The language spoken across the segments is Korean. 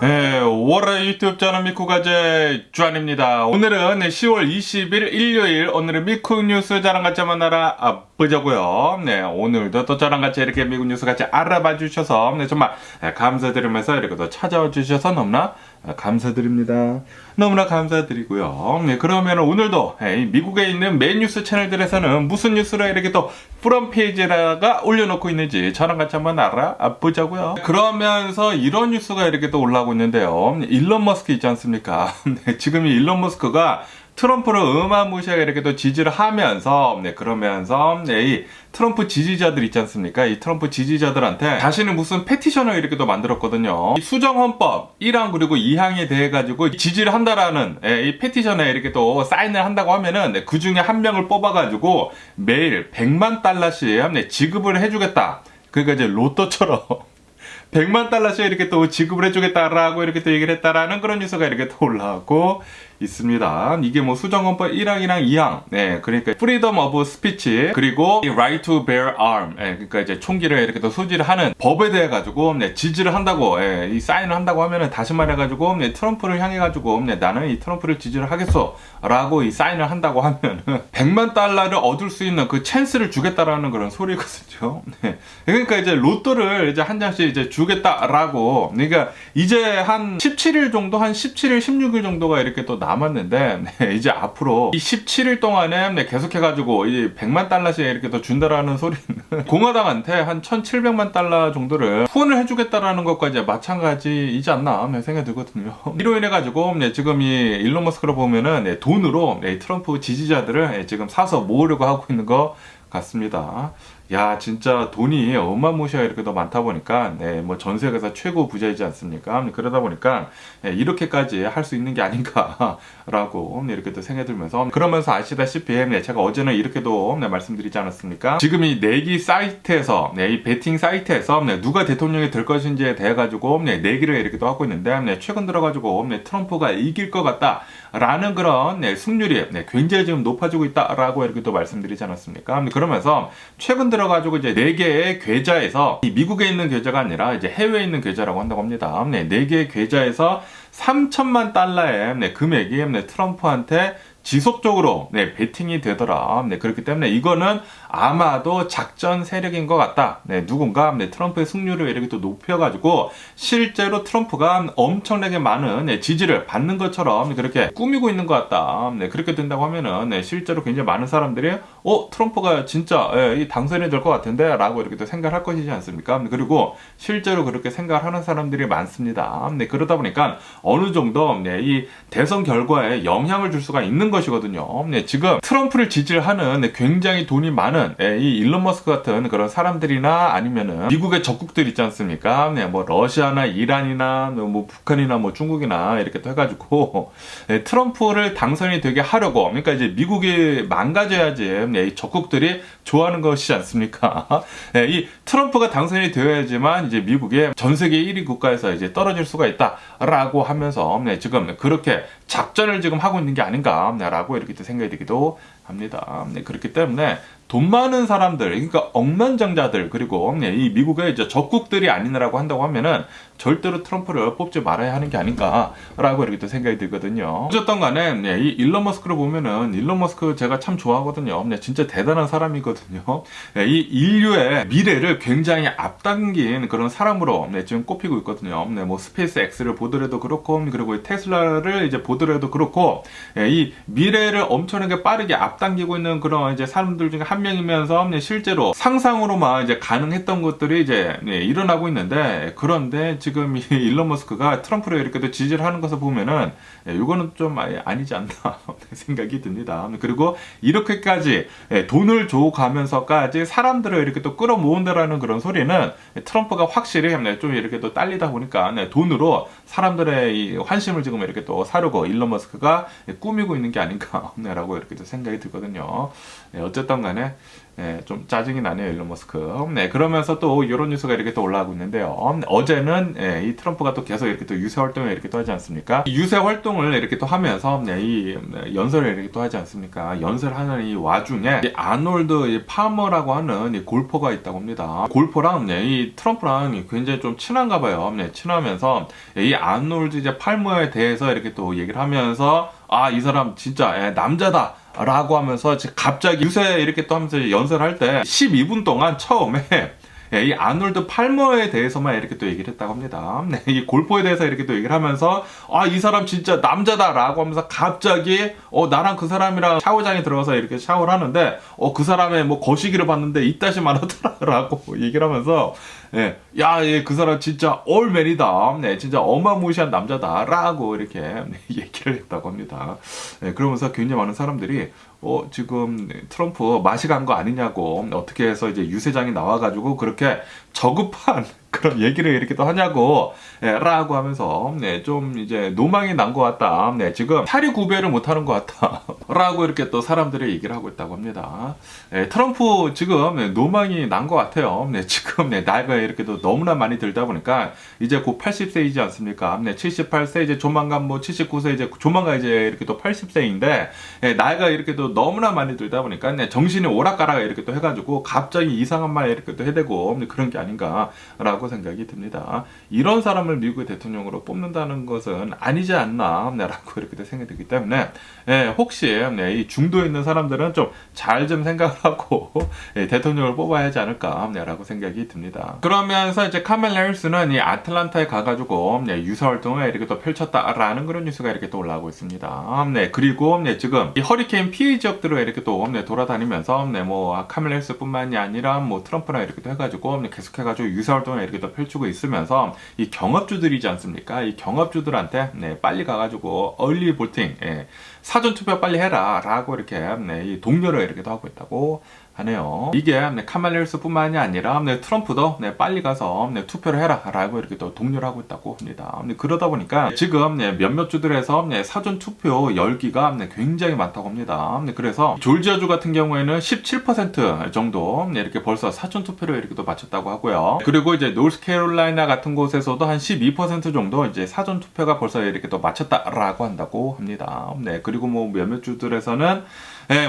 네, 월요일 유튜브 저는 미쿠가제 주한입니다. 오늘은 10월 20일 일요일, 오늘은 미쿠 뉴스 저랑 같이 만나러 보자고요. 네, 오늘도 또 저랑 같이 이렇게 미국 뉴스 같이 알아봐 주셔서 정말 감사드리면서 이렇게 또 찾아와 주셔서 너무나 감사드립니다. 너무나 감사드리고요. 네, 그러면 오늘도 미국에 있는 메인 뉴스 채널들에서는 무슨 뉴스를 이렇게 또 프롬 페이지에다가 올려놓고 있는지 저랑 같이 한번 알아보자고요. 그러면서 이런 뉴스가 이렇게 또 올라오고 있는데요. 일론 머스크 있지 않습니까? 네, 지금 이 일론 머스크가 트럼프를 어마무시하게 이렇게 또 지지를 하면서, 그러면서, 이 트럼프 지지자들 있지 않습니까? 이 트럼프 지지자들한테 자신이 무슨 페티션을 이렇게 또 만들었거든요. 이 수정헌법 1항 그리고 2항에 대해 가지고 지지를 한다라는 이 페티션에 이렇게 또 사인을 한다고 하면은 그 중에 한 명을 뽑아가지고 매일 100만 달러씩 지급을 해주겠다. 그러니까 이제 로또처럼. 100만 달러씩 이렇게 또 지급을 해주겠다라고 이렇게 또 얘기를 했다라는 그런 뉴스가 이렇게 또 올라오고 있습니다. 이게 뭐 수정헌법 1항이랑 2항, 그러니까 Freedom of Speech 그리고 Right to Bear Arm, 그러니까 이제 총기를 이렇게 또 소지를 하는 법에 대해 가지고 지지를 한다고, 이 사인을 한다고 하면은 다시 말해가지고 트럼프를 향해 가지고 나는 이 트럼프를 지지를 하겠어라고 이 사인을 한다고 하면은 100만 달러를 얻을 수 있는 그 찬스를 주겠다라는 그런 소리거든요. 그러니까 이제 로또를 이제 한 장씩 이제 주겠다라고, 그러니까 이제 한 17일 정도, 한 17일, 16일 정도가 이렇게 또 남았는데, 이제 앞으로 이 17일 동안에 계속해가지고 이 100만 달러씩 이렇게 또 준다라는 소리는 공화당한테 한 1,700만 달러 정도를 후원을 해주겠다라는 것과 이제 마찬가지이지 않나 생각이 들거든요. 이로 인해가지고 지금 이 일론 머스크를 보면은 돈으로 트럼프 지지자들을 지금 사서 모으려고 하고 있는 것 같습니다. 야, 진짜 돈이 어마무시하게 이렇게 더 많다 보니까, 뭐 전 세계에서 최고 부자이지 않습니까? 그러다 보니까, 이렇게까지 할 수 있는 게 아닌가라고, 이렇게 또 생각이 들면서, 그러면서 아시다시피, 제가 어제는 이렇게도 말씀드리지 않았습니까? 지금 이 내기 사이트에서, 이 베팅 사이트에서, 누가 대통령이 될 것인지에 대해 가지고, 내기를 이렇게 또 하고 있는데, 최근 들어가지고, 트럼프가 이길 것 같다. 라는 그런 승률이 굉장히 지금 높아지고 있다라고 이렇게 또 말씀드리지 않았습니까? 그러면서 최근 들어가지고 이제 4개의 계좌에서 미국에 있는 계좌가 아니라 이제 해외에 있는 계좌라고 한다고 합니다. 4개의 계좌에서 3천만 달러의 금액이 트럼프한테 지속적으로 베팅이 되더라. 그렇기 때문에 이거는 아마도 작전 세력인 것 같다. 누군가 트럼프의 승률을 이렇게 또 높여가지고 실제로 트럼프가 엄청나게 많은 지지를 받는 것처럼 그렇게 꾸미고 있는 것 같다. 그렇게 된다고 하면은 실제로 굉장히 많은 사람들이 트럼프가 진짜 이 당선이 될 것 같은데 라고 이렇게 또 생각할 것이지 않습니까? 그리고 실제로 그렇게 생각하는 사람들이 많습니다. 그러다 보니까 어느 정도 이 대선 결과에 영향을 줄 수가 있는 것이거든요. 지금 트럼프를 지지를 하는 굉장히 돈이 많은 이 일론 머스크 같은 그런 사람들이나 아니면은 미국의 적국들 있지 않습니까? 뭐 러시아나 이란이나 뭐 북한이나 뭐 중국이나 이렇게 또 해가지고 트럼프를 당선이 되게 하려고, 그러니까 이제 미국이 망가져야지 이 적국들이 좋아하는 것이지 않습니까? 이 트럼프가 당선이 되어야지만 이제 미국이 전 세계 1위 국가에서 이제 떨어질 수가 있다라고 하면서 지금 그렇게 작전을 지금 하고 있는 게 아닌가라고 이렇게 또 생각이 되기도 합니다. 그렇기 때문에 돈 많은 사람들, 그러니까 억만장자들, 그리고 이 미국의 이제 적국들이 아니라고 한다고 하면은 절대로 트럼프를 뽑지 말아야 하는 게 아닌가라고 이렇게 또 생각이 들거든요. 어쨌든 간에 이 일론 머스크를 보면은 일론 머스크 제가 참 좋아하거든요. 진짜 대단한 사람이거든요. 이 인류의 미래를 굉장히 앞당긴 그런 사람으로 지금 꼽히고 있거든요. 뭐 스페이스 X를 보더라도 그렇고, 그리고 테슬라를 이제 보더라도 그렇고, 이 미래를 엄청나게 빠르게 앞당기고 있는 그런 이제 사람들 중에 한 명이면서 실제로 상상으로만 이제 가능했던 것들이 이제 일어나고 있는데, 그런데 지금 이 일론 머스크가 트럼프를 이렇게 또 지지를 하는 것을 보면은 이거는 좀 아니지 않나 생각이 듭니다. 그리고 이렇게까지 돈을 줘가면서까지 사람들을 이렇게 또 끌어모은다라는 그런 소리는 트럼프가 확실히 좀 이렇게 또 딸리다 보니까 돈으로 사람들의 이 환심을 지금 이렇게 또 사려고 일론 머스크가 꾸미고 있는 게 아닌가라고 이렇게 또 생각이 들거든요. 어쨌든 간에 좀 짜증이 나네요, 일론 머스크. 그러면서 또 이런 뉴스가 이렇게 또 올라오고 있는데요. 어제는 이 트럼프가 또 계속 이렇게 또 유세 활동을 이렇게 또 하지 않습니까? 이 유세 활동을 이렇게 또 하면서 이 연설을 이렇게 또 하지 않습니까? 연설하는 이 와중에 이 아놀드 파머라고 하는 이 골퍼가 있다고 합니다. 골퍼랑 이 트럼프랑 굉장히 좀 친한가 봐요. 친하면서 이 아놀드 이제 팔머에 대해서 이렇게 또 얘기를 하면서 이 사람 진짜 남자다 라고 하면서 갑자기 유세 이렇게 또 하면서 연설할 때 12분 동안 처음에 이 아놀드 팔머에 대해서만 이렇게 또 얘기를 했다고 합니다. 이 골퍼에 대해서 이렇게 또 얘기를 하면서 이 사람 진짜 남자다라고 하면서 갑자기 나랑 그 사람이랑 샤워장에 들어가서 이렇게 샤워를 하는데 그 사람의 뭐 거시기를 봤는데 이따시만 하더라라고 얘기를 하면서 그 사람 진짜 올맨이다. 진짜 어마무시한 남자다라고 이렇게 얘기를 했다고 합니다. 그러면서 굉장히 많은 사람들이 지금 트럼프 맛이 간 거 아니냐고, 어떻게 해서 이제 유세장이 나와가지고 그렇게 저급한 그런 얘기를 이렇게 또 하냐고, 라고 하면서, 좀 이제 노망이 난 것 같다. 지금 사리 구별을 못 하는 것 같다. 라고 이렇게 또 사람들이 얘기를 하고 있다고 합니다. 트럼프 지금 노망이 난 것 같아요. 지금 나이가 이렇게 또 너무나 많이 들다 보니까 이제 곧 80세이지 않습니까? 78세 이제 조만간 79세 이제 조만간 이제 이렇게 또 80세인데, 나이가 이렇게 또 너무나 많이 들다 보니까 정신이 오락가락 이렇게 또 해가지고 갑자기 이상한 말 이렇게 또 해대고 그런 게 아닌가라고 생각이 듭니다. 이런 사람을 미국의 대통령으로 뽑는다는 것은 아니지 않나 라고 이렇게 생각이 들기 때문에 혹시 이 중도에 있는 사람들은 좀 잘 좀 생각을 하고 대통령을 뽑아야 하지 않을까 라고 생각이 듭니다. 그러면서 이제 카멜라 해리스는 이 아틀란타에 가가지고 유세 활동을 이렇게 또 펼쳤다라는 그런 뉴스가 이렇게 또 올라오고 있습니다. 그리고 지금 이 허리케인 피해 지역들을 이렇게 또 돌아다니면서 뭐 카멜라 해리스뿐만이 아니라 뭐 트럼프랑 이렇게 또 해가지고 계속해가지고 유세 활동을 이렇게 또 펼치고 있으면서 이 경합주들이지 않습니까? 이 경합주들한테 빨리 가가지고 얼리 볼팅 사전 투표 빨리 해라 라고 이렇게 이 독려를 이렇게도 하고 있다고 하네요. 이게 카멜라 해리스뿐만이 아니라 트럼프도 빨리 가서 투표를 해라 라고 이렇게 또 독려를 하고 있다고 합니다. 그러다 보니까 지금 몇몇 주들에서 사전 투표 열기가 굉장히 많다고 합니다. 그래서 조지아주 같은 경우에는 17% 정도 이렇게 벌써 사전 투표를 이렇게 또 마쳤다고 하고요. 그리고 이제 노스캐롤라이나 같은 곳에서도 한 12% 정도 이제 사전 투표가 벌써 이렇게 또 마쳤다라고 한다고 합니다. 그리고 뭐 몇몇 주들에서는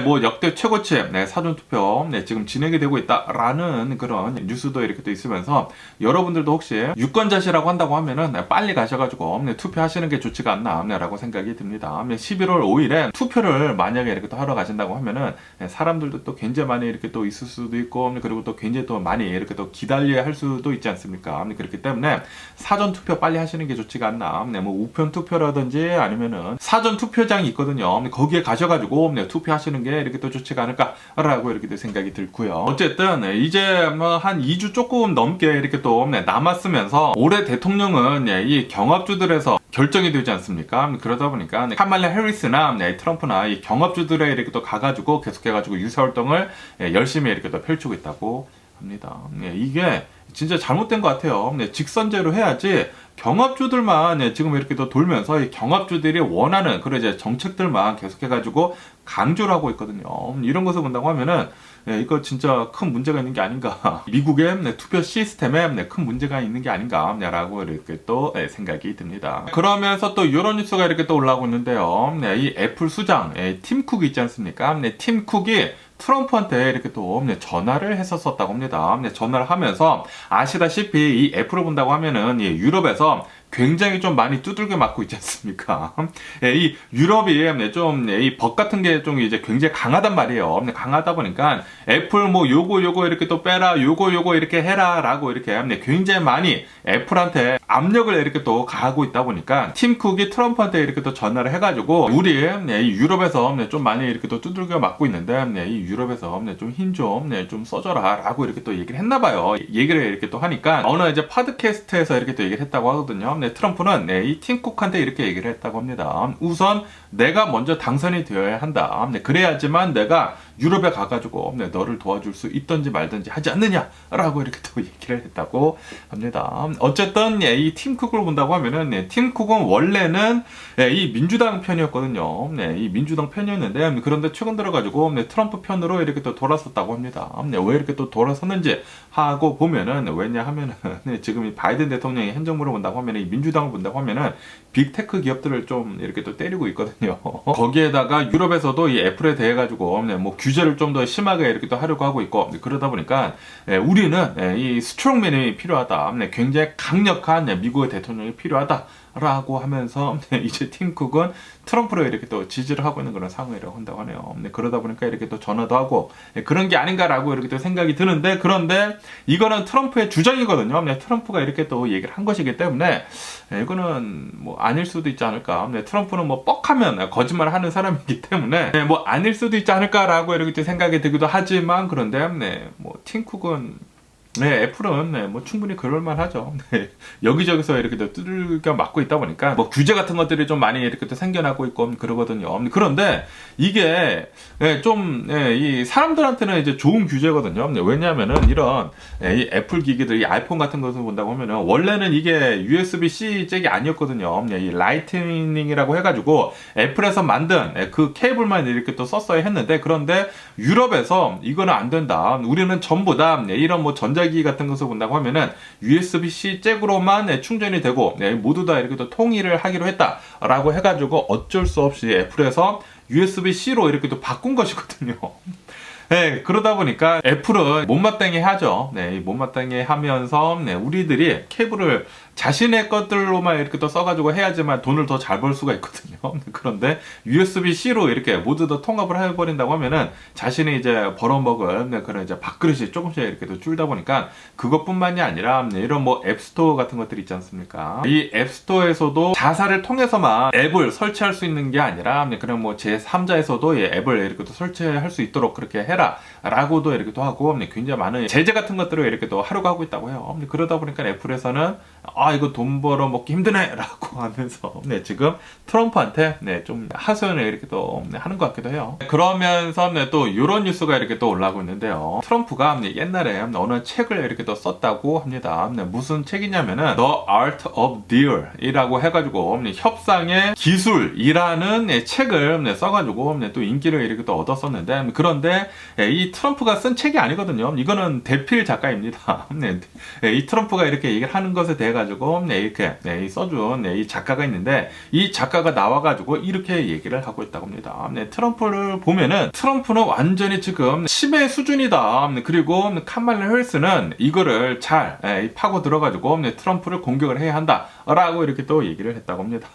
뭐 역대 최고치 사전투표 지금 진행이 되고 있다라는 그런 뉴스도 이렇게 또 있으면서 여러분들도 혹시 유권자시라고 한다고 하면은 빨리 가셔가지고 투표하시는 게 좋지가 않나라고 생각이 듭니다. 11월 5일에 투표를 만약에 이렇게 또 하러 가신다고 하면은 사람들도 또 굉장히 많이 이렇게 또 있을 수도 있고 그리고 또 굉장히 또 많이 이렇게 또 기다려야 할 수도 있지 않습니까? 그렇기 때문에 사전투표 빨리 하시는 게 좋지가 않나. 뭐 우편 투표라든지 아니면은 사전 투표장이 있거든요. 거기에 가셔가지고 투표하시는 게 이렇게 또 좋지가 않을까라고 이렇게 또 생각이 들고요. 어쨌든 이제 뭐 한 2주 조금 넘게 이렇게 또 남았으면서 올해 대통령은 이 경합주들에서 결정이 되지 않습니까? 그러다 보니까 카멜라 해리스나 트럼프나 이 경합주들에 이렇게 또 가가지고 계속해가지고 유세 활동을 열심히 이렇게 또 펼치고 있다고 합니다. 이게 진짜 잘못된 것 같아요. 직선제로 해야지 경합주들만 지금 이렇게 또 돌면서 이 경합주들이 원하는 그런 이제 정책들만 계속해가지고 강조를 하고 있거든요. 이런 것을 본다고 하면은 이거 진짜 큰 문제가 있는 게 아닌가. 미국의 투표 시스템에 큰 문제가 있는 게 아닌가라고 이렇게 또 생각이 듭니다. 그러면서 또 이런 뉴스가 이렇게 또 올라오고 있는데요. 이 애플 수장 팀 쿡이 있지 않습니까? 팀 쿡이 트럼프한테 이렇게 또 전화를 했었다고 합니다. 전화를 하면서 아시다시피 이 애플을 본다고 하면은 유럽에서 굉장히 좀 많이 두들겨 맞고 있지 않습니까? 이 유럽이 좀 이 법 같은 게 좀 이제 굉장히 강하단 말이에요. 강하다 보니까 애플 뭐 요거 이렇게 또 빼라, 요거 이렇게 해라라고 이렇게 굉장히 많이 애플한테 압력을 이렇게 또 가하고 있다 보니까 팀 쿡이 트럼프한테 이렇게 또 전화를 해가지고 우리 이 유럽에서 좀 많이 이렇게 또 두들겨 맞고 있는데 이 유럽에서 좀 힘 좀 써줘라라고 이렇게 또 얘기를 했나봐요. 얘기를 이렇게 또 하니까 어느 이제 팟캐스트에서 이렇게 또 얘기를 했다고 하거든요. 트럼프는 이 팀 쿡한테 이렇게 얘기를 했다고 합니다. 우선 내가 먼저 당선이 되어야 한다. 그래야지만 내가 유럽에 가가지고 너를 도와줄 수 있든지 말든지 하지 않느냐라고 이렇게 또 얘기를 했다고 합니다. 어쨌든 이 팀 쿡을 본다고 하면은 팀 쿡은 원래는 이 민주당 편이었거든요. 이 민주당 편이었는데 그런데 최근 들어가지고 트럼프 편으로 이렇게 또 돌아섰다고 합니다. 왜 이렇게 또 돌아섰는지 하고 보면은 왜냐하면은 지금 이 바이든 대통령의 행정부를 본다고 하면은 이 민주당을 본다고 하면은 빅테크 기업들을 좀 이렇게 또 때리고 있거든요. 거기에다가 유럽에서도 이 애플에 대해 가지고 뭐 규제를 좀 더 심하게 이렇게 또 하려고 하고 있고 그러다 보니까 우리는 이 스트롱맨이 필요하다. 굉장히 강력한 미국의 대통령이 필요하다. 라고 하면서 이제 팀 쿡은 트럼프를 이렇게 또 지지를 하고 있는 그런 상황이라고 한다고 하네요. 그러다 보니까 이렇게 또 전화도 하고 그런 게 아닌가라고 이렇게 또 생각이 드는데 그런데 이거는 트럼프의 주장이거든요. 트럼프가 이렇게 또 얘기를 한 것이기 때문에 이거는 뭐 아닐 수도 있지 않을까. 트럼프는 뭐 뻑하면 거짓말을 하는 사람이기 때문에 뭐 아닐 수도 있지 않을까라고 이렇게 또 생각이 들기도 하지만 그런데 뭐 팀 쿡은 애플은 뭐 충분히 그럴만 하죠. 여기저기서 이렇게 또 두들겨 맞고 있다 보니까 뭐 규제 같은 것들이 좀 많이 이렇게 또 생겨나고 있고 그러거든요. 그런데 이게 좀 이 사람들한테는 이제 좋은 규제거든요. 왜냐하면은 이런 이 애플 기기들, 이 아이폰 같은 것을 본다고 하면은 원래는 이게 USB-C 잭이 아니었거든요. 이 라이트닝이라고 해가지고 애플에서 만든 그 케이블만 이렇게 또 썼어야 했는데 그런데 유럽에서 이거는 안 된다. 우리는 전부 다 이런 뭐 전자기기 같은 것을 본다고 하면은 USB-C 잭으로만 충전이 되고 모두 다 이렇게 또 통일을 하기로 했다라고 해가지고 어쩔 수 없이 애플에서 USB-C로 이렇게 또 바꾼 것이거든요. 그러다 보니까 애플은 못마땅해 하죠. 못마땅해 하면서 우리들이 케이블을 자신의 것들로만 이렇게 또 써가지고 해야지만 돈을 더 잘 벌 수가 있거든요. 그런데 USB-C로 이렇게 모두 다 통합을 해버린다고 하면은 자신이 이제 벌어먹을 그런 이제 밥그릇이 조금씩 이렇게 또 줄다 보니까 그것뿐만이 아니라 이런 뭐 앱스토어 같은 것들이 있지 않습니까? 이 앱스토어에서도 자사를 통해서만 앱을 설치할 수 있는 게 아니라 그냥 뭐 제3자에서도 이 앱을 이렇게 또 설치할 수 있도록 그렇게 해라 라고도 이렇게 또 하고 굉장히 많은 제재 같은 것들을 이렇게 또 하려고 하고 있다고 해요. 그러다 보니까 애플에서는 이거 돈 벌어 먹기 힘드네 라고 하면서 지금 트럼프한테 좀 하소연을 이렇게 또 하는 것 같기도 해요. 그러면서 또 이런 뉴스가 이렇게 또 올라오고 있는데요. 트럼프가 옛날에 어느 책을 이렇게 또 썼다고 합니다. 무슨 책이냐면은 The Art of Deal 이라고 해가지고 협상의 기술이라는 책을 써가지고 또 인기를 이렇게 또 얻었었는데 그런데 이 트럼프가 쓴 책이 아니거든요. 이거는 대필 작가입니다. 이 트럼프가 이렇게 얘기를 하는 것에 대해 가지고 이렇게 써준 이 작가가 있는데 이 작가가 나와가지고 이렇게 얘기를 하고 있다고 합니다. 트럼프를 보면은 트럼프는 완전히 지금 치매 수준이다. 그리고 카말라 해리스는 이거를 잘 파고 들어가지고 트럼프를 공격을 해야 한다라고 이렇게 또 얘기를 했다고 합니다.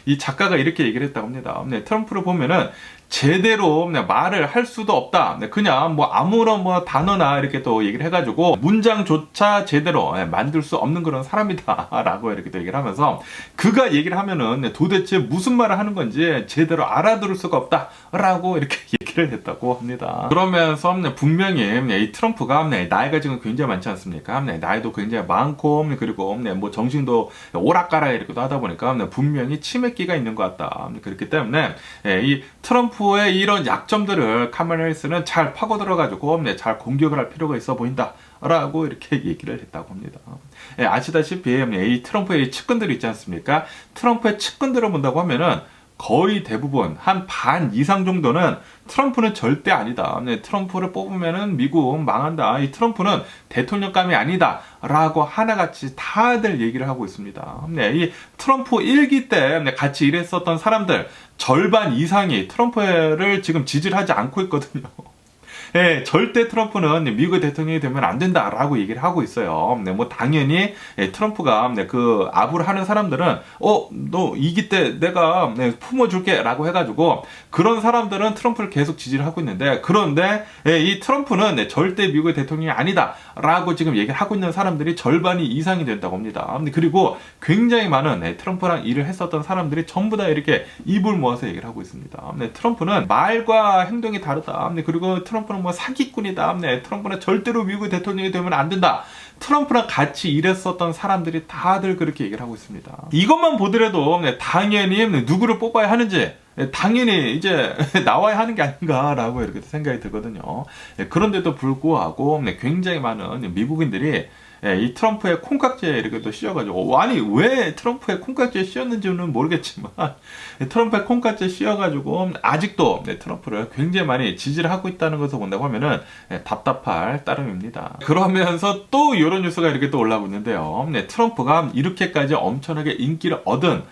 이 작가가 이렇게 얘기를 했다고 합니다. 트럼프를 보면은 제대로 말을 할 수도 없다. 그냥 뭐 아무런 뭐 단어나 이렇게 또 얘기를 해가지고 문장조차 제대로 만들 수 없는 그런 사람이다. 라고 이렇게 또 얘기를 하면서 그가 얘기를 하면은 도대체 무슨 말을 하는 건지 제대로 알아들을 수가 없다. 라고 이렇게 얘기를 했다고 합니다. 그러면서 분명히 이 트럼프가 나이가 지금 굉장히 많지 않습니까? 나이도 굉장히 많고 그리고 뭐 정신도 오락가락 이렇게 하다 보니까 분명히 치매기가 있는 것 같다. 그렇기 때문에 이 트럼프의 이런 약점들을 카말라 해리스는 잘 파고 들어가지고 잘 공격을 할 필요가 있어 보인다. 라고 이렇게 얘기를 했다고 합니다. 아시다시피 이 트럼프의 측근들이 있지 않습니까? 트럼프의 측근들을 본다고 하면은 거의 대부분 한 반 이상 정도는 트럼프는 절대 아니다. 트럼프를 뽑으면은 미국 망한다. 이 트럼프는 대통령감이 아니다. 라고 하나같이 다들 얘기를 하고 있습니다. 이 트럼프 1기 때 같이 일했었던 사람들 절반 이상이 트럼프를 지금 지지를 하지 않고 있거든요. 절대 트럼프는 미국의 대통령이 되면 안 된다라고 얘기를 하고 있어요. 뭐 당연히 트럼프가 그 아부를 하는 사람들은 너 이기 때 내가 품어줄게 라고 해가지고 그런 사람들은 트럼프를 계속 지지를 하고 있는데 그런데 이 트럼프는 절대 미국의 대통령이 아니다 라고 지금 얘기를 하고 있는 사람들이 절반이 이상이 된다고 합니다. 그리고 굉장히 많은 트럼프랑 일을 했었던 사람들이 전부 다 이렇게 입을 모아서 얘기를 하고 있습니다. 트럼프는 말과 행동이 다르다. 그리고 트럼프는 뭐 사기꾼이다. 트럼프는 절대로 미국의 대통령이 되면 안 된다. 트럼프랑 같이 일했었던 사람들이 다들 그렇게 얘기를 하고 있습니다. 이것만 보더라도 당연히 누구를 뽑아야 하는지 당연히 이제 나와야 하는 게 아닌가라고 이렇게 생각이 들거든요. 그런데도 불구하고 굉장히 많은 미국인들이 이 트럼프의 콩깍지에 이렇게 또 씌워가지고, 아니 왜 트럼프의 콩깍지에 씌웠는지는 모르겠지만 트럼프의 콩깍지에 씌워가지고 아직도 트럼프를 굉장히 많이 지지를 하고 있다는 것을 본다고 하면은 답답할 따름입니다. 그러면서 또 이런 뉴스가 이렇게 또 올라오고 있는데요. 트럼프가 이렇게까지 엄청나게 인기를 얻은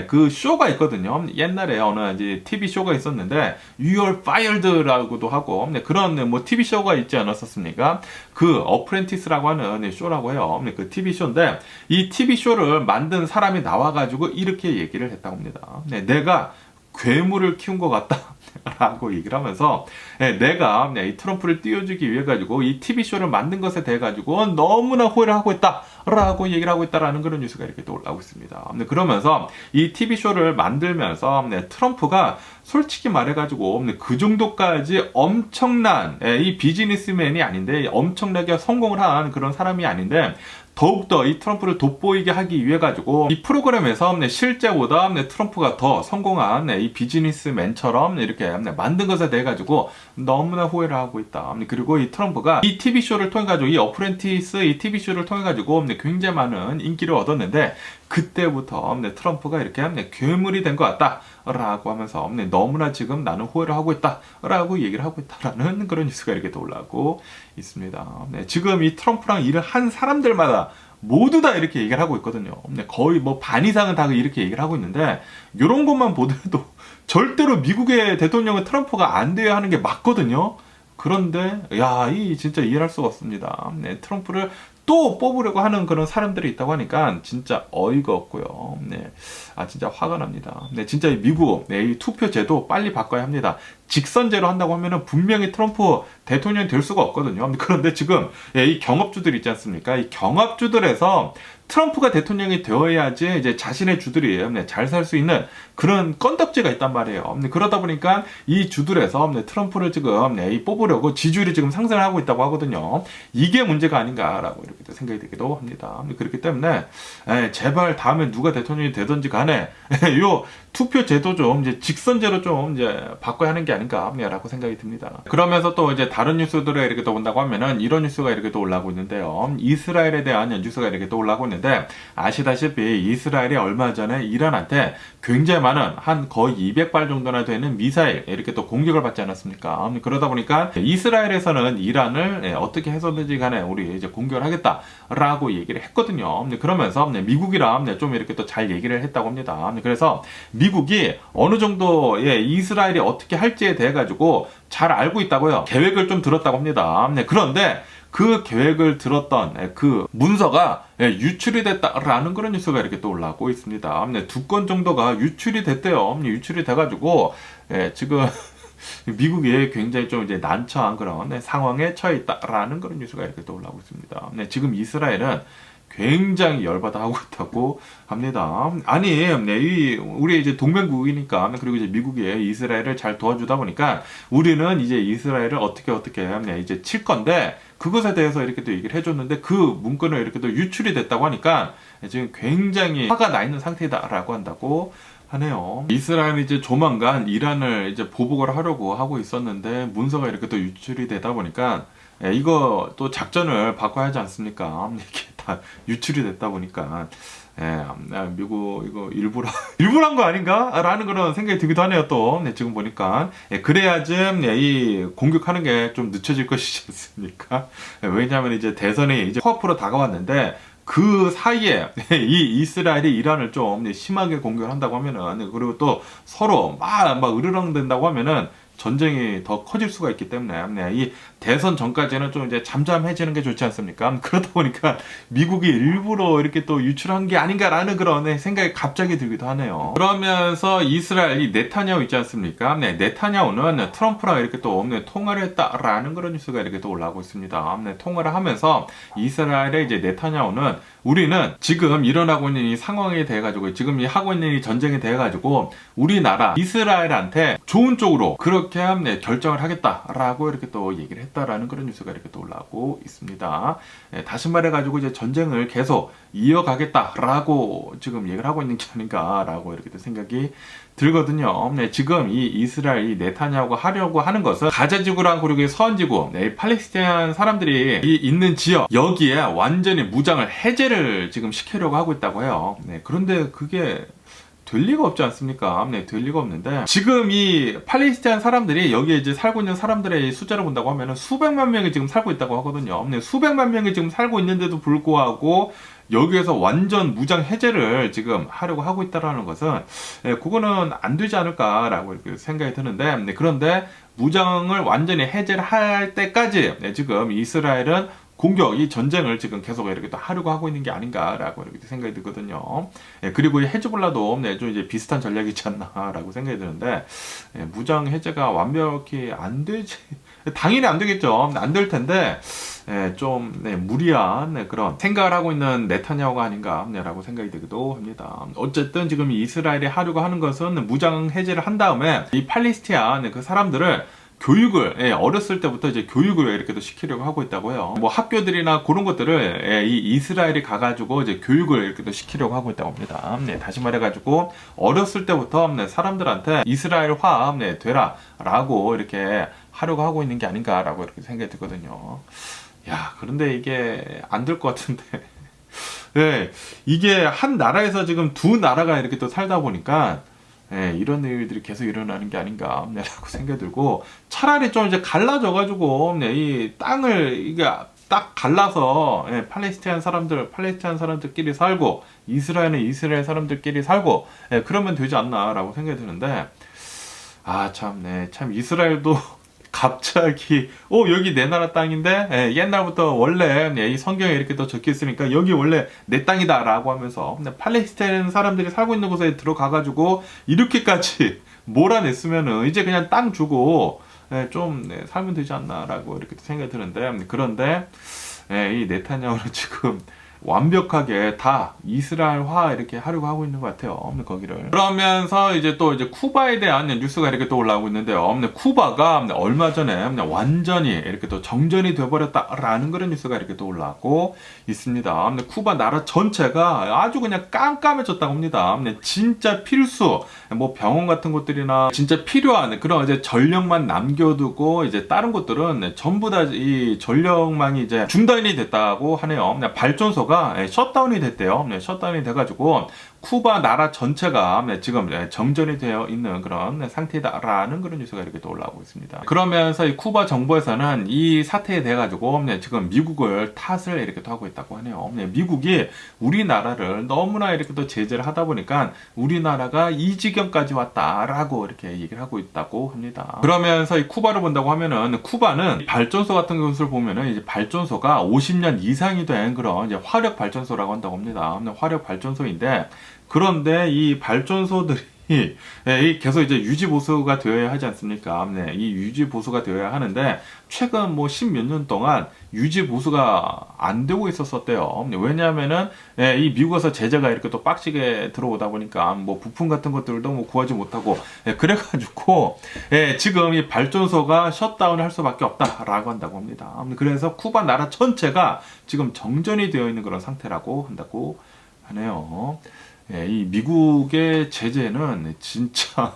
그 쇼가 있거든요. 옛날에 어느 이제 TV 쇼가 있었는데 You're Fired라고도 하고 그런 뭐 TV 쇼가 있지 않았었습니까? 그 어프렌티스라고 하는 쇼라고 해요. 그 TV 쇼인데 이 TV 쇼를 만든 사람이 나와가지고 이렇게 얘기를 했다고 합니다. 내가 괴물을 키운 것 같다. 라고 얘기를 하면서 내가 이 트럼프를 띄워주기 위해 가지고 이 TV쇼를 만든 것에 대해 가지고 너무나 후회를 하고 있다 라고 얘기를 하고 있다라는 그런 뉴스가 이렇게 또 올라오고 있습니다. 그러면서 이 TV쇼를 만들면서 트럼프가 솔직히 말해가지고 그 정도까지 엄청난 이 비즈니스맨이 아닌데 엄청나게 성공을 한 그런 사람이 아닌데 더욱더 이 트럼프를 돋보이게 하기 위해 가지고 이 프로그램에서 실제보다 트럼프가 더 성공한 이 비즈니스맨처럼 이렇게 만든 것에 대해 가지고 너무나 후회를 하고 있다. 그리고 이 트럼프가 이 TV쇼를 통해 가지고 이 어프렌티스 이 TV쇼를 통해 가지고 굉장히 많은 인기를 얻었는데 그때부터 트럼프가 이렇게 괴물이 된 것 같다 라고 하면서 너무나 지금 나는 후회를 하고 있다 라고 얘기를 하고 있다라는 그런 뉴스가 이렇게 또 올라오고 있습니다. 지금 이 트럼프랑 일을 한 사람들마다 모두 다 이렇게 얘기를 하고 있거든요. 거의 뭐 반 이상은 다 이렇게 얘기를 하고 있는데 이런 것만 보더라도 절대로 미국의 대통령은 트럼프가 안 돼야 하는 게 맞거든요. 그런데 이 진짜 이해할 수가 없습니다. 트럼프를 또 뽑으려고 하는 그런 사람들이 있다고 하니까 진짜 어이가 없고요. 진짜 화가 납니다. 진짜 미국 이 투표 제도 빨리 바꿔야 합니다. 직선제로 한다고 하면은 분명히 트럼프 대통령이 될 수가 없거든요. 그런데 지금 이 경업주들 있지 않습니까? 이 경업주들에서 트럼프가 대통령이 되어야지 이제 자신의 주들이 잘 살 수 있는 그런 건덕지가 있단 말이에요. 그러다 보니까 이 주들에서 트럼프를 지금 뽑으려고 지지율이 지금 상승을 하고 있다고 하거든요. 이게 문제가 아닌가라고 이렇게 생각이 들기도 합니다. 그렇기 때문에 제발 다음에 누가 대통령이 되든지 간에 요 투표 제도 좀 이제 직선제로 좀 이제 바꿔야 하는 게 아닌가라고 생각이 듭니다. 그러면서 또 이제 다른 뉴스들에 이렇게 또 본다고 하면은 이런 뉴스가 이렇게 또 올라오고 있는데요. 이스라엘에 대한 뉴스가 이렇게 또 올라오고 있는데 아시다시피 이스라엘이 얼마 전에 이란한테 굉장히 많은 한 거의 200발 정도나 되는 미사일 이렇게 또 공격을 받지 않았습니까? 그러다 보니까 이스라엘에서는 이란을 어떻게 해서든지 간에 우리 이제 공격을 하겠다라고 얘기를 했거든요. 그러면서 미국이랑 좀 이렇게 또 잘 얘기를 했다고 합니다. 그래서 미국이 어느 정도 이스라엘이 어떻게 할지에 대해 가지고 잘 알고 있다고요. 계획을 좀 들었다고 합니다. 그런데 그 계획을 들었던 그 문서가 유출이 됐다라는 그런 뉴스가 이렇게 또 올라오고 있습니다. 2건 정도가 유출이 됐대요. 유출이 돼가지고 지금 미국이 굉장히 좀 이제 난처한 그런 상황에 처해 있다라는 그런 뉴스가 이렇게 또 올라오고 있습니다. 지금 이스라엘은 굉장히 열받아 하고 있다고 합니다. 아니, 우리 이제 동맹국이니까, 그리고 이제 미국이 이스라엘을 잘 도와주다 보니까 우리는 이제 이스라엘을 어떻게 이제 칠 건데 그것에 대해서 이렇게 또 얘기를 해줬는데 그 문건을 이렇게 또 유출이 됐다고 하니까 지금 굉장히 화가 나 있는 상태다라고 한다고 하네요. 이스라엘이 이제 조만간 이란을 이제 보복을 하려고 하고 있었는데 문서가 이렇게 또 유출이 되다 보니까 이거 또 작전을 바꿔야 하지 않습니까? 이렇게 다 유출이 됐다 보니까 미국 이거 일부러 한 거 아닌가? 라는 그런 생각이 들기도 하네요. 또 지금 보니까 그래야지 이 공격하는 게 좀 늦춰질 것이지 않습니까? 왜냐하면 이제 대선이 이제 코앞으로 다가왔는데 그 사이에 이 이스라엘이 이란을 좀 심하게 공격을 한다고 하면은 그리고 또 서로 막 으르렁댄다고 하면은 전쟁이 더 커질 수가 있기 때문에 이 대선 전까지는 좀 이제 잠잠해지는 게 좋지 않습니까? 그러다 보니까 미국이 일부러 이렇게 또 유출한 게 아닌가라는 그런 생각이 갑자기 들기도 하네요. 그러면서 이스라엘 이 네타냐후 있지 않습니까? 네타냐후는 트럼프랑 이렇게 또 통화를 했다라는 그런 뉴스가 이렇게 또 올라오고 있습니다. 통화를 하면서 이스라엘의 이제 네타냐후는 우리는 지금 일어나고 있는 이 상황에 대해 가지고 지금 이 하고 있는 이 전쟁에 대해 가지고 우리나라 이스라엘한테 좋은 쪽으로 그렇게 이렇게 결정을 하겠다라고 이렇게 또 얘기를 했다라는 그런 뉴스가 이렇게 또 올라오고 있습니다. 다시 말해가지고 이제 전쟁을 계속 이어가겠다라고 지금 얘기를 하고 있는 게 아닌가라고 이렇게 또 생각이 들거든요. 지금 이 이스라엘 이 네타냐후가 하려고 하는 것은 가자지구랑 그리고 서안지구, 팔레스타인 사람들이 있는 지역 여기에 완전히 무장을 해제를 지금 시키려고 하고 있다고 해요. 그런데 그게 될 리가 없지 않습니까? 될 리가 없는데 지금 이 팔레스타인 사람들이 여기에 이제 살고 있는 사람들의 숫자를 본다고 하면은 수백만 명이 지금 살고 있다고 하거든요. 수백만 명이 지금 살고 있는데도 불구하고 여기에서 완전 무장 해제를 지금 하려고 하고 있다라는 것은 그거는 안 되지 않을까라고 이렇게 생각이 드는데 그런데 무장을 완전히 해제를 할 때까지 지금 이스라엘은 공격, 이 전쟁을 지금 계속 이렇게 또 하려고 하고 있는 게 아닌가라고 이렇게 생각이 들거든요. 그리고 이 헤즈볼라도 좀 이제 비슷한 전략이지 않나라고 생각이 드는데 무장 해제가 완벽히 안 되지. 당연히 안 되겠죠. 안 될 텐데 좀 무리한 그런 생각을 하고 있는 네타냐후가 아닌가라고 생각이 들기도 합니다. 어쨌든 지금 이스라엘이 하려고 하는 것은 무장 해제를 한 다음에 이 팔레스타인 그 사람들을 교육을 어렸을 때부터 이제 교육을 이렇게 또 시키려고 하고 있다고 해요. 뭐 학교들이나 그런 것들을 이 이스라엘이 가가지고 이제 교육을 이렇게 또 시키려고 하고 있다고 합니다. 다시 말해가지고 어렸을 때부터 사람들한테 이스라엘화 되라라고 이렇게 하려고 하고 있는 게 아닌가라고 이렇게 생각이 들거든요. 야, 그런데 이게 안 될 것 같은데. 이게 한 나라에서 지금 두 나라가 이렇게 또 살다 보니까 이런 일들이 계속 일어나는 게 아닌가 라고 생각이 들고 차라리 좀 이제 갈라져가지고 이 땅을 이게 딱 갈라서 팔레스타인 사람들끼리 살고 이스라엘은 이스라엘 사람들끼리 살고 그러면 되지 않나라고 생각이 드는데 참 이스라엘도 갑자기 여기 내 나라 땅인데 옛날부터 원래 이 성경에 이렇게 또 적혀 있으니까 여기 원래 내 땅이다 라고 하면서 팔레스타인 사람들이 살고 있는 곳에 들어가가지고 이렇게까지 몰아냈으면은 이제 그냥 땅 주고 좀 살면 되지 않나 라고 이렇게 생각이 드는데 그런데 이 네타냐후는 지금 완벽하게 다 이스라엘화 이렇게 하려고 하고 있는 것 같아요. 거기를. 그러면서 이제 또 이제 쿠바에 대한 뉴스가 이렇게 또 올라오고 있는데요. 쿠바가 얼마 전에 완전히 이렇게 또 정전이 돼버렸다라는 그런 뉴스가 이렇게 또 올라오고 있습니다. 쿠바 나라 전체가 아주 그냥 깜깜해졌다고 합니다. 진짜 필수 뭐 병원 같은 것들이나 진짜 필요한 그런 이제 전력만 남겨두고 이제 다른 것들은 전부 다 이 전력망이 이제 중단이 됐다고 하네요. 발전소가 셧다운이 됐대요. 셧다운이 돼가지고 쿠바 나라 전체가 지금 정전이 되어 있는 그런 상태다라는 그런 뉴스가 이렇게 또 올라오고 있습니다. 그러면서 이 쿠바 정부에서는 이 사태에 대해 가지고 지금 미국을 탓을 이렇게 또 하고 있다고 하네요. 미국이 우리나라를 너무나 이렇게 또 제재를 하다 보니까 우리나라가 이 지경까지 왔다라고 이렇게 얘기를 하고 있다고 합니다. 그러면서 이 쿠바를 본다고 하면은 쿠바는 발전소 같은 것을 보면은 이제 발전소가 50년 이상이 된 그런 이제 화력 발전소라고 한다고 합니다. 화력 발전소인데 그런데 이 발전소들이 계속 이제 유지 보수가 되어야 하지 않습니까? 이 유지 보수가 되어야 하는데 최근 뭐 10몇 년 동안 유지 보수가 안 되고 있었대요. 왜냐하면은 이 미국에서 제재가 이렇게 또 빡시게 들어오다 보니까 뭐 부품 같은 것들도 뭐 구하지 못하고 그래가지고 지금 이 발전소가 셧다운을 할 수밖에 없다라고 한다고 합니다. 그래서 쿠바 나라 전체가 지금 정전이 되어 있는 그런 상태라고 한다고 하네요. 이 미국의 제재는 진짜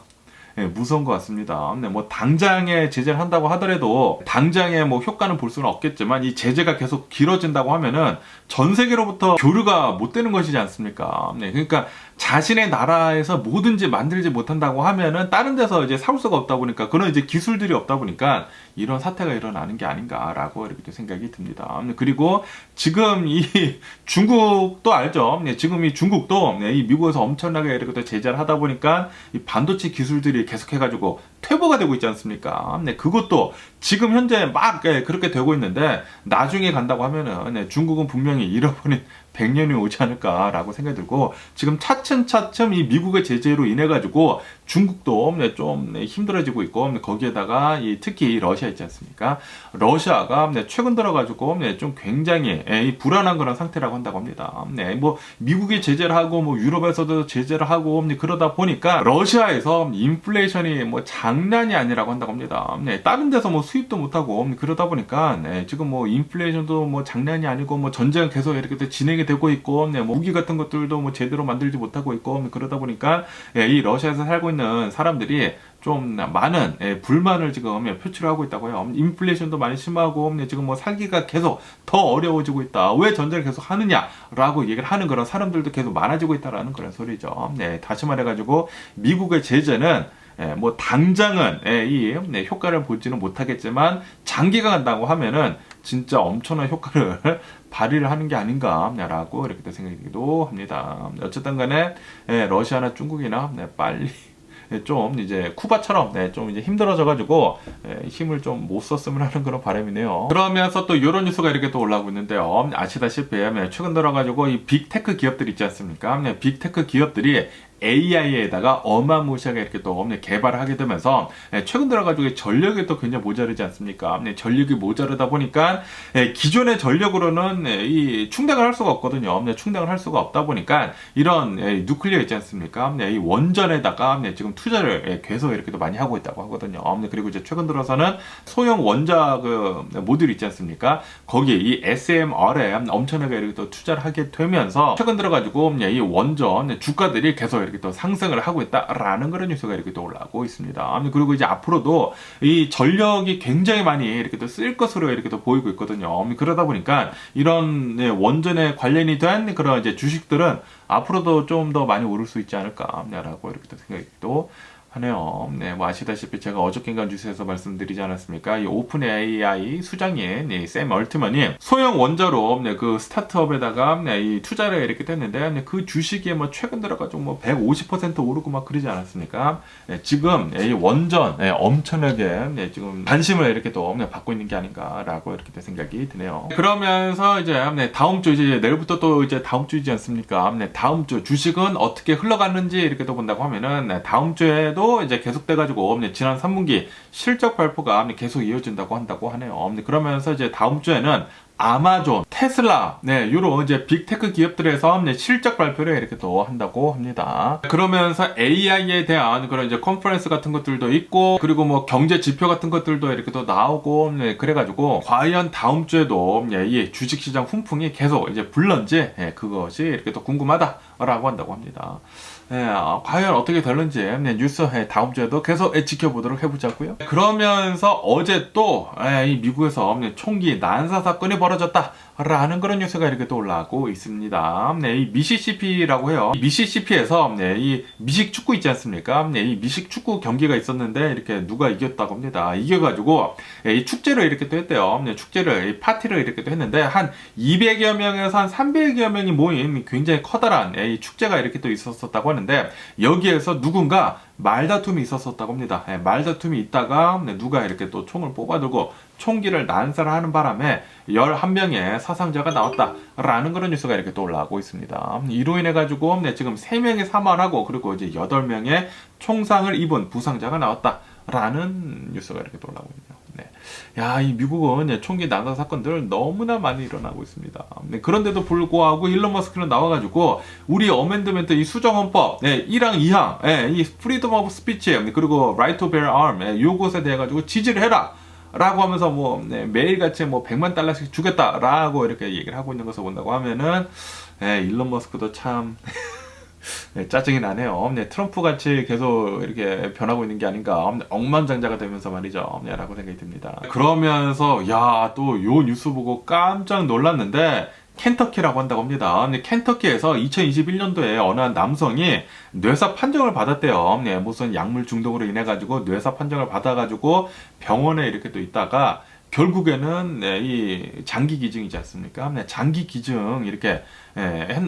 무서운 것 같습니다. 뭐 당장에 제재를 한다고 하더라도 당장에 뭐 효과는 볼 수는 없겠지만 이 제재가 계속 길어진다고 하면은 전 세계로부터 교류가 못 되는 것이지 않습니까? 그러니까 자신의 나라에서 뭐든지 만들지 못한다고 하면은 다른 데서 이제 사올 수가 없다 보니까 그런 이제 기술들이 없다 보니까 이런 사태가 일어나는 게 아닌가라고 이렇게 생각이 듭니다. 그리고 지금 이 중국도 알죠? 지금 이 중국도 이 미국에서 엄청나게 이렇게 제재를 하다 보니까 이 반도체 기술들이 계속해가지고 퇴보가 되고 있지 않습니까? 그것도 지금 현재 막 그렇게 되고 있는데 나중에 간다고 하면은 중국은 분명히 잃어버린 100년이 오지 않을까라고 생각이 들고 지금 차츰차츰 이 미국의 제재로 인해 가지고 중국도 좀 힘들어지고 있고 거기에다가 특히 러시아 있지 않습니까? 러시아가 최근 들어 가지고 좀 굉장히 불안한 그런 상태라고 한다고 합니다. 뭐 미국이 제재를 하고 뭐 유럽에서도 제재를 하고 그러다 보니까 러시아에서 인플레이션이 뭐 장난이 아니라고 한다고 합니다. 네, 다른 데서 뭐 수입도 못하고 그러다 보니까 네, 지금 뭐 인플레이션도 뭐 장난이 아니고 뭐 전쟁 계속 이렇게 또 진행이 되고 있고 네, 뭐 무기 같은 것들도 뭐 제대로 만들지 못하고 있고 그러다 보니까 이 러시아에서 살고 있는 사람들이 좀 많은 불만을 지금 표출하고 있다고요. 인플레이션도 많이 심하고 지금 뭐 살기가 계속 더 어려워지고 있다. 왜 전쟁을 계속 하느냐라고 얘기를 하는 그런 사람들도 계속 많아지고 있다라는 그런 소리죠. 네, 다시 말해가지고 미국의 제재는 뭐 당장은 이 효과를 보지는 못하겠지만 장기가 간다고 하면은 진짜 엄청난 효과를 발휘를 하는 게 아닌가라고 이렇게 생각이기도 합니다. 어쨌든 간에 러시아나 중국이나 빨리 좀 이제 쿠바처럼 좀 이제 힘들어져가지고 힘을 좀 못 썼으면 하는 그런 바람이네요. 그러면서 또 이런 뉴스가 이렇게 또 올라오고 있는데요. 아시다시피 최근 들어가지고 이 빅테크 기업들 있지 않습니까? 빅테크 기업들이 AI에다가 어마무시하게 이렇게 또 개발을 하게 되면서 최근 들어가지고 전력이 또 굉장히 모자르지 않습니까? 전력이 모자르다 보니까 기존의 전력으로는 이 충당을 할 수가 없거든요. 충당을 할 수가 없다 보니까 이런 누클리어 있지 않습니까? 이 원전에다가 지금 투자를 계속 이렇게 또 많이 하고 있다고 하거든요. 그리고 이제 최근 들어서는 소형 원자 그 모듈 있지 않습니까? 거기에 이 SMR에 엄청나게 이렇게 또 투자를 하게 되면서 최근 들어가지고 이 원전 주가들이 계속 이렇게 또 상승을 하고 있다라는 그런 뉴스가 이렇게 또 올라오고 있습니다. 그리고 이제 앞으로도 이 전력이 굉장히 많이 이렇게 또 쓸 것으로 이렇게 또 보이고 있거든요. 그러다 보니까 이런 원전에 관련이 된 그런 이제 주식들은 앞으로도 좀 더 많이 오를 수 있지 않을까라고 이렇게 또 생각이 또 하네요. 네, 뭐 아시다시피 제가 어저께인가 뉴스에서 말씀드리지 않았습니까? 이 오픈 AI 수장인 샘 얼트먼이 소형 원자로 그 스타트업에다가 이 투자를 이렇게 됐는데 그 주식이 뭐 최근 들어가지고 뭐 150% 오르고 막 그러지 않았습니까? 지금 이 원전 엄청나게 지금 관심을 이렇게 또 받고 있는 게 아닌가라고 이렇게 생각이 드네요. 그러면서 이제 다음 주 이제 내일부터 또 이제 다음 주이지 않습니까? 다음 주 주식은 어떻게 흘러가는지 이렇게 또 본다고 하면은 다음 주에도 이제 계속돼가지고 지난 3분기 실적 발표가 계속 이어진다고 한다고 하네요. 그러면서 이제 다음 주에는 아마존, 테슬라, 요런 이제 빅테크 기업들에서 실적 발표를 이렇게 또 한다고 합니다. 그러면서 AI에 대한 그런 이제 컨퍼런스 같은 것들도 있고, 그리고 뭐 경제 지표 같은 것들도 이렇게 또 나오고, 그래가지고 과연 다음 주에도 이 주식시장 훈풍이 계속 이제 불런지 그것이 이렇게 또 궁금하다라고 한다고 합니다. 과연 어떻게 될는지 뉴스 다음 주에도 계속 지켜보도록 해보자고요. 그러면서 어제 또 이 미국에서 총기 난사 사건이 벌어졌다라는 그런 뉴스가 이렇게 또 올라오고 있습니다. 이 미시시피라고 해요. 이 미시시피에서 이 미식 축구 있지 않습니까? 이 미식 축구 경기가 있었는데 이렇게 누가 이겼다고 합니다. 이겨가지고 이 축제를 이렇게 또 했대요. 축제를 파티를 이렇게 또 했는데 한 200여 명에서 한 300여 명이 모인 굉장히 커다란 이 축제가 이렇게 또 있었다고 하는데 여기에서 누군가 말다툼이 있었다고 합니다. 말다툼이 있다가 누가 이렇게 또 총을 뽑아들고 총기를 난사를 하는 바람에 11명의 사상자가 나왔다라는 그런 뉴스가 이렇게 또 올라오고 있습니다. 이로 인해 가지고 지금 3명이 사망하고 그리고 이제 8명의 총상을 입은 부상자가 나왔다라는 뉴스가 이렇게 또 올라오고 있네요. 야, 이 미국은 총기 난사 사건들 너무나 많이 일어나고 있습니다. 그런데도 불구하고 일론 머스크는 나와가지고 우리 어멘드멘트 이 수정헌법 1항 2항 이 프리덤 오브 스피치 그리고 라이트 투 베어 암 요것에 대해 가지고 지지를 해라 라고 하면서 뭐 매일같이 뭐 $100만 주겠다라고 이렇게 얘기를 하고 있는 것을 본다고 하면은 일론 머스크도 참 짜증이 나네요. 트럼프 같이 계속 이렇게 변하고 있는 게 아닌가, 억만장자가 되면서 말이죠. 라고 생각이 듭니다. 그러면서 또 요 뉴스 보고 깜짝 놀랐는데 켄터키라고 한다고 합니다. 근데 켄터키에서 2021년도에 어느 한 남성이 뇌사 판정을 받았대요. 무슨 약물 중독으로 인해 가지고 뇌사 판정을 받아가지고 병원에 이렇게 또 있다가 결국에는 이 장기 기증이지 않습니까? 장기 기증 이렇게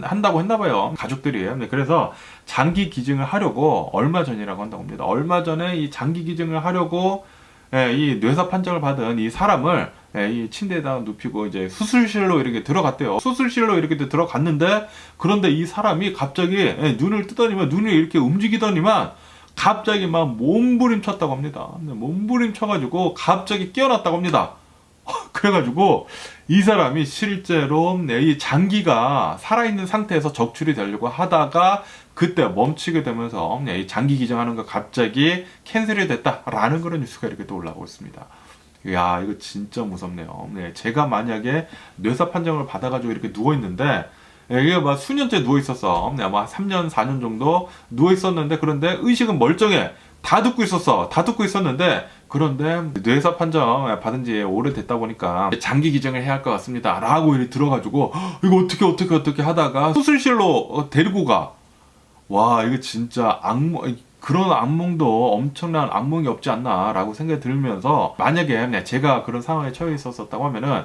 한다고 했나봐요. 가족들이. 그래서 장기 기증을 하려고 얼마 전이라고 한다고 합니다. 얼마 전에 이 장기 기증을 하려고 이 뇌사 판정을 받은 이 사람을 이 침대에다가 눕히고 이제 수술실로 이렇게 들어갔대요. 수술실로 이렇게 들어갔는데 그런데 이 사람이 갑자기 눈을 뜨더니만 눈이 이렇게 움직이더니만 갑자기 막 몸부림쳤다고 합니다. 몸부림쳐가지고 갑자기 깨어났다고 합니다. 그래가지고 이 사람이 실제로 이 장기가 살아있는 상태에서 적출이 되려고 하다가 그때 멈추게 되면서 이 장기 기증하는 거 갑자기 캔슬이 됐다라는 그런 뉴스가 이렇게 또 올라오고 있습니다. 야, 이거 진짜 무섭네요. 네, 제가 만약에 뇌사 판정을 받아가지고 이렇게 누워있는데, 이게 막 수년째 누워있었어. 네, 아마 3년, 4년 정도 누워있었는데, 그런데 의식은 멀쩡해. 다 듣고 있었어. 다 듣고 있었는데, 그런데 뇌사 판정 받은 지 오래됐다 보니까 장기 기증을 해야 할 것 같습니다. 라고 이렇게 들어가지고, 이거 어떻게 하다가 수술실로 데리고 가. 와, 이거 진짜 그런 악몽도 엄청난 악몽이 없지 않나라고 생각이 들면서, 만약에 제가 그런 상황에 처해 있었다고 하면은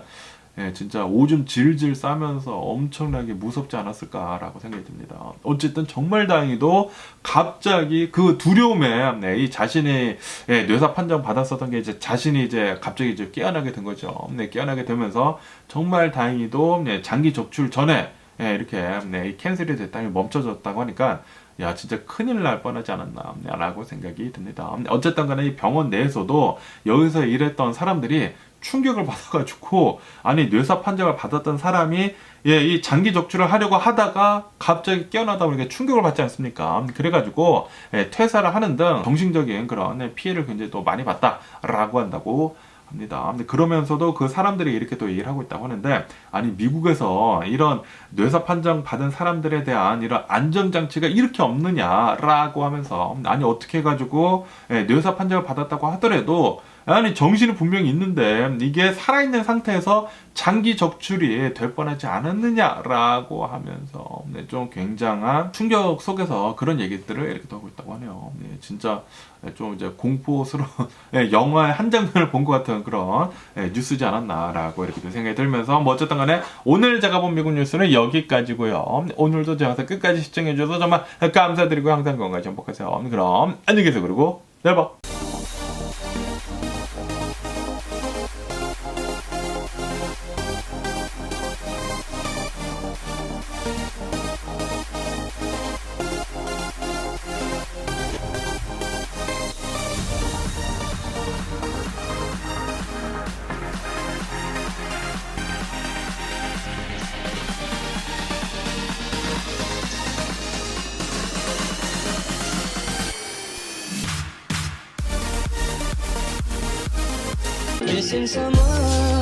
진짜 오줌 질질 싸면서 엄청나게 무섭지 않았을까라고 생각이 듭니다. 어쨌든 정말 다행히도 갑자기 그 두려움에 이 자신이 뇌사 판정 받았었던 게 이제 자신이 이제 갑자기 이제 깨어나게 된 거죠. 깨어나게 되면서 정말 다행히도 장기 적출 전에 이렇게 이 캔슬이 됐다니 멈춰졌다고 하니까, 야, 진짜 큰일 날 뻔하지 않았나라고 생각이 듭니다. 어쨌든 간에 이 병원 내에서도 여기서 일했던 사람들이 충격을 받아가지고, 아니, 뇌사 판정을 받았던 사람이 이 장기 적출을 하려고 하다가 갑자기 깨어나다 보니까 충격을 받지 않습니까? 그래가지고 퇴사를 하는 등 정신적인 그런 피해를 굉장히 또 많이 봤다라고 한다고 합니다. 근데 그러면서도 그 사람들이 이렇게 또 얘기를 하고 있다고 하는데, 아니, 미국에서 이런 뇌사 판정 받은 사람들에 대한 이런 안전장치가 이렇게 없느냐라고 하면서, 아니, 어떻게 해가지고 뇌사 판정을 받았다고 하더라도, 아니, 정신이 분명히 있는데 이게 살아있는 상태에서 장기 적출이 될 뻔하지 않았느냐라고 하면서 좀 굉장한 충격 속에서 그런 얘기들을 이렇게 하고 있다고 하네요. 진짜 좀 이제 공포스러운 영화의 한 장면을 본 것 같은 그런 뉴스지 않았나라고 이렇게 생각이 들면서, 뭐 어쨌든 간에 오늘 제가 본 미국 뉴스는 여기까지고요. 오늘도 제 영상 끝까지 시청해 주셔서 정말 감사드리고 항상 건강히 행복하세요. 그럼 안녕히 계세요. 그리고 내일 봐. Missing someone